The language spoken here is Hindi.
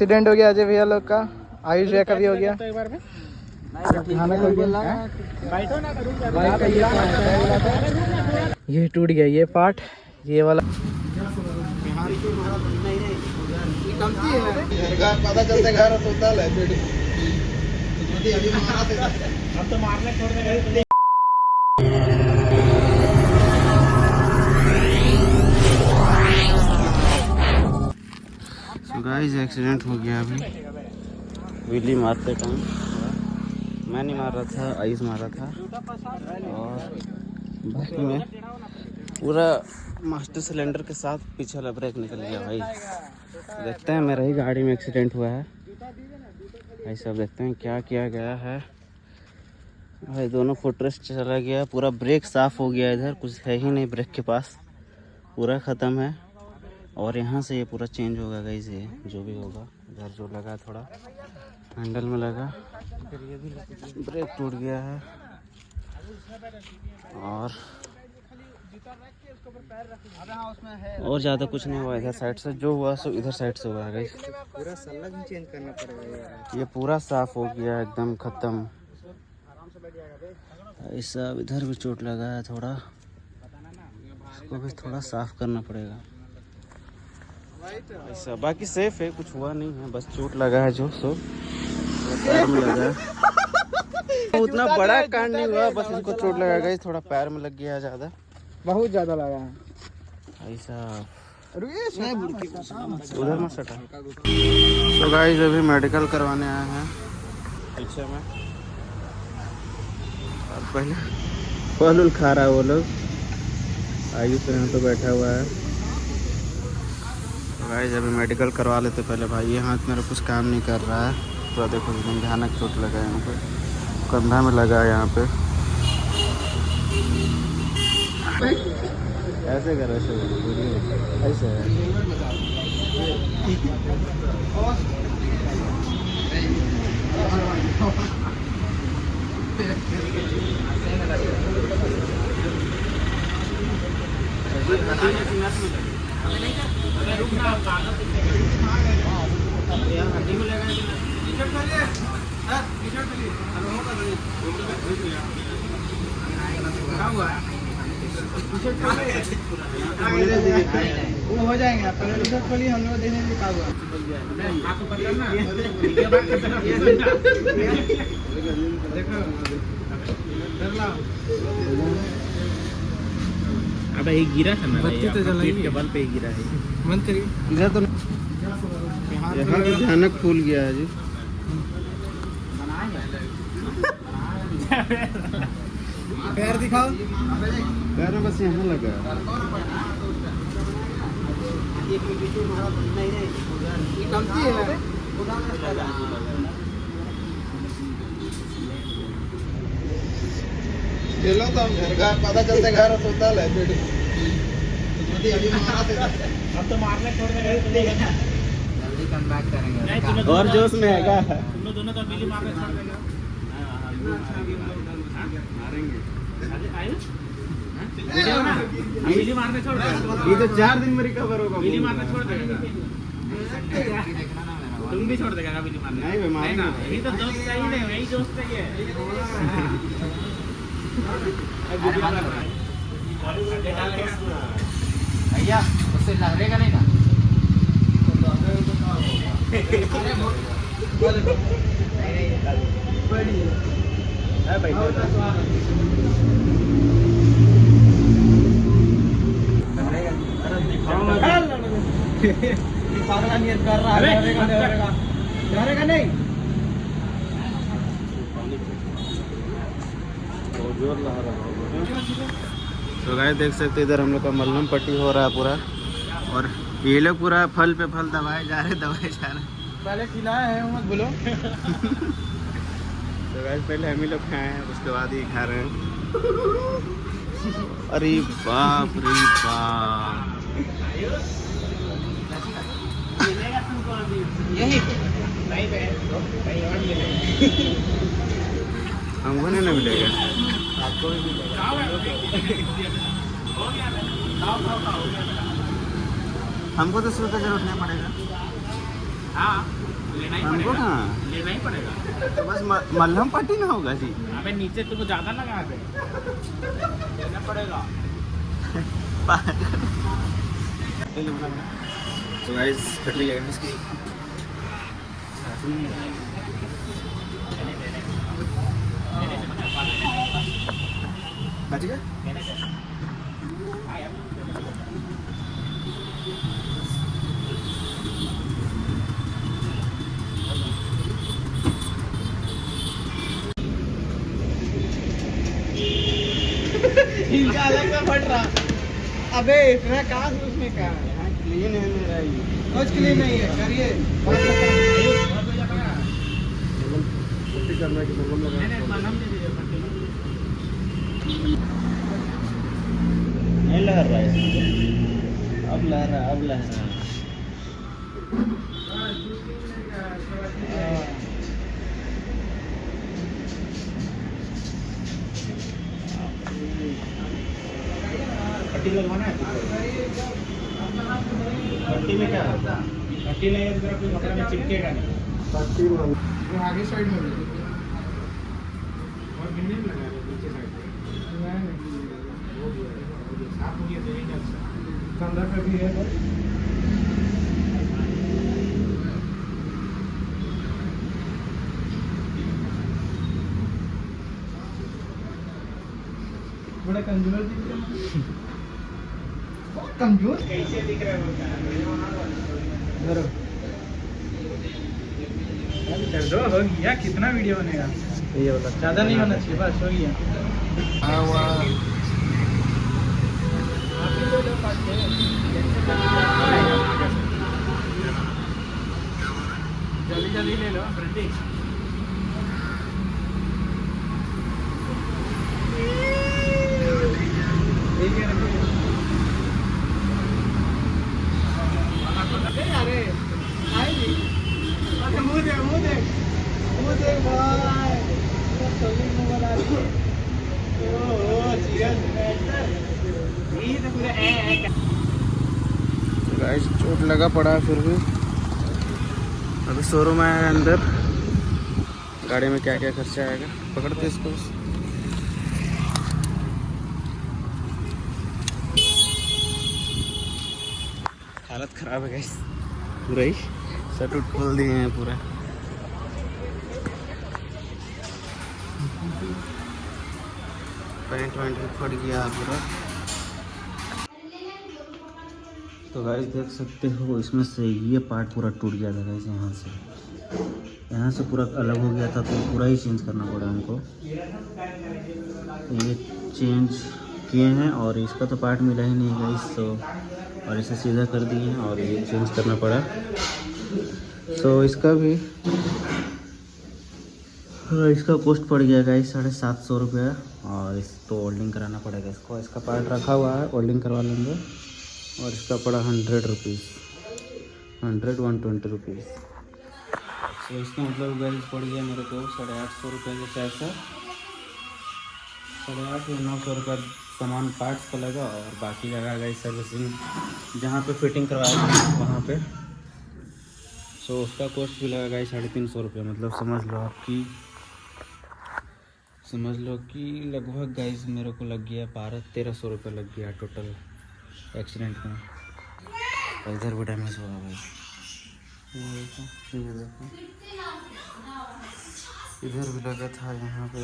एक्सीडेंट हो गया अजय भैया लोग का, आयुष भैया का भी हो गया। ये टूट गया ये पार्ट, ये वाला पता चलता घर होता है। अब तो मारने छोड़ दे। गाइस एक्सीडेंट हो गया अभी व्हीली मारते टाइम। मैं नहीं मार रहा था, आयुष मार रहा था। और बाइक में पूरा मास्टर सिलेंडर के साथ पीछे वाला ब्रेक निकल गया भाई। देखते हैं मेरा ही गाड़ी में एक्सीडेंट हुआ है भाई। सब देखते हैं क्या किया गया है भाई। दोनों फुटरेस्ट चला गया, पूरा ब्रेक साफ़ हो गया। इधर कुछ है ही नहीं ब्रेक के पास, पूरा ख़त्म है। और यहाँ से ये पूरा चेंज होगा गाइस, ये जो भी होगा। इधर जो लगा थोड़ा हैंडल में लगा, फिर ये भी ब्रेक टूट गया है। और ज़्यादा कुछ नहीं हुआ इधर साइड से, जो हुआ सब इधर साइड से हुआ है गाइस। पूरा सल्ला भी चेंज करना पड़ेगा। ये पूरा साफ़ हो गया एकदम ख़त्म। ऐसा इधर भी चोट लगा है थोड़ा, इसको भी थोड़ा साफ़ करना पड़ेगा। ऐसा बाकी सेफ है, कुछ हुआ नहीं है, बस चोट लगा है जो सो पैर में लगा है। उतना बड़ा कांड नहीं हुआ, बस इसको चोट लगा गई, थोड़ा पैर में लग गया ज़्यादा, बहुत ज़्यादा लगा है ऐसा। उधर मत सटा। तो गाइस अभी मेडिकल करवाने आए हैं पीछे में। और पहले फल खा रहा है वो लोग, आयुष यहाँ पे बैठा हुआ है। गाइस अभी मेडिकल करवा लेते पहले भाई। ये हाथ मेरा कुछ काम नहीं कर रहा है, तो देखो एकदम भयानक चोट लगा है यहाँ पे, कंधा में लगा है यहाँ पे। ऐसे कर ऐसे है। वो हो जाएंगे, हम लोग देने में क्या हुआ। अब ये गिरा था ना, बत्ती तो जल के बल पे गिरा है। मन करिए इधर तो यहाँ भी भयानक फूल गया है जी। पैर दिखाओ, पैर में बस यहाँ लगा है। चलो तो घर पता चलते घर होता है। अब तो मारने छोड़ दे, जल्दी कम बैक करेंगे और जोश में है क्या? तुम लोग दोनों तो बिल्ली मारने छोड़ देगा। बिल्ली मारने छोड़ देगा, ये तो 4 दिन में रिकवर होगा। बिल्ली मारने छोड़ देगा, तुम भी छोड़ देगा बिल्ली मारने। नहीं मैं मारेंगे, यही तो दोस्त सही है, यही दोस्त सही है। भैया उससे लहरेगा नहीं ना। नहीं तो गाइस देख सकते इधर हम लोग का मलहम पट्टी हो रहा है पूरा, और ये लोग पूरा फल पे फल दबाए जा रहे। पहले खिलाए हैं मत बोलो। तो गाइस पहले हम ही लोग खाए हैं, उसके बाद ही खा रहे हैं। अरे बाप रे बाप, हमको नहीं ना मिलेगा, आपको भी मिलेगा। हमको तो शुरू का जरूरत नहीं पड़ेगा। हाँ हमको कहाँ लेना ही पड़ेगा। तो बस मलहम पट्टी ना होगा जी। अबे नीचे तुमको ज्यादा लगा दे, लेना पड़ेगा। तो गाइस पटरी लगा इसकी। बच गया इनका अलग में फट रहा। अबे इतना कहाँ उसमें कहा है? क्लीन है मेरा ये। कुछ क्लीन नहीं है, करिए। करना कि मलहम लगा नहीं लहर रहा है। अब लहर रहा है, अब लहर रहा है। पट्टी लगवाना है। पट्टी में क्या होता है? पट्टी नहीं है तो कोई कपड़ा में चिपकेगा नहीं। पट्टी में वो आगे साइड में लगे और भिंडी में लगा दो पीछे साइड पे। वो भी है, साफ हो गया तो यही अच्छा। अंदर पे भी है तो बड़ा कमजोर दिख रहा है। बहुत कमजोर कैसे दिख रहा है वो? दर्द हो गया। कितना वीडियो बनेगा ये वाला ज्यादा नहीं होना चाहिए, बस हो गया। जल्दी जल्दी ले लो फ्रेंडी। गाइस चोट लगा पड़ा है फिर भी। अभी शोरूम आया है अंदर। गाड़ी में क्या क्या खर्चा आएगा पकड़ते इसको। हालत खराब है गाइस पूरा ही। शर्ट उट खोल दिए हैं पूरा। पैंट वैंट भी फट गया पूरा। तो गाइस देख सकते हो इसमें से ये पार्ट पूरा टूट गया था गाइस। यहाँ से पूरा अलग हो गया था, तो पूरा ही चेंज करना पड़ा हमको। ये चेंज किए हैं और इसका तो पार्ट मिला ही नहीं गाइस, तो और इसे सीधा कर दिए हैं और ये चेंज करना पड़ा। सो इसका भी इसका कॉस्ट पड़ गया गाइस 750 रुपया। और इसको ओल्डिंग कराना पड़ेगा इसको। इसका पार्ट रखा हुआ है, ओल्डिंग करवा लेंगे। और इसका पड़ा 100 रुपीज़, 120 रुपीज़। तो इसका मतलब गाइस पड़ गया मेरे को 850 रुपये के पैसा। 850 या 900 रुपये सामान पार्ट्स का लगा और बाकी लगा गाइस सर्विसिंग जहाँ पे फिटिंग करवाया वहाँ पे। सो उसका कॉस्ट भी लगा गाइस 350 रुपये। मतलब समझ लो कि लगभग गाइस मेरे को लग गया 1200-1300 रुपये लग गया टोटल एक्सीडेंट में। और इधर भी डैमेज हुआ भाई। ये देखो इधर भी लगा था यहाँ पे।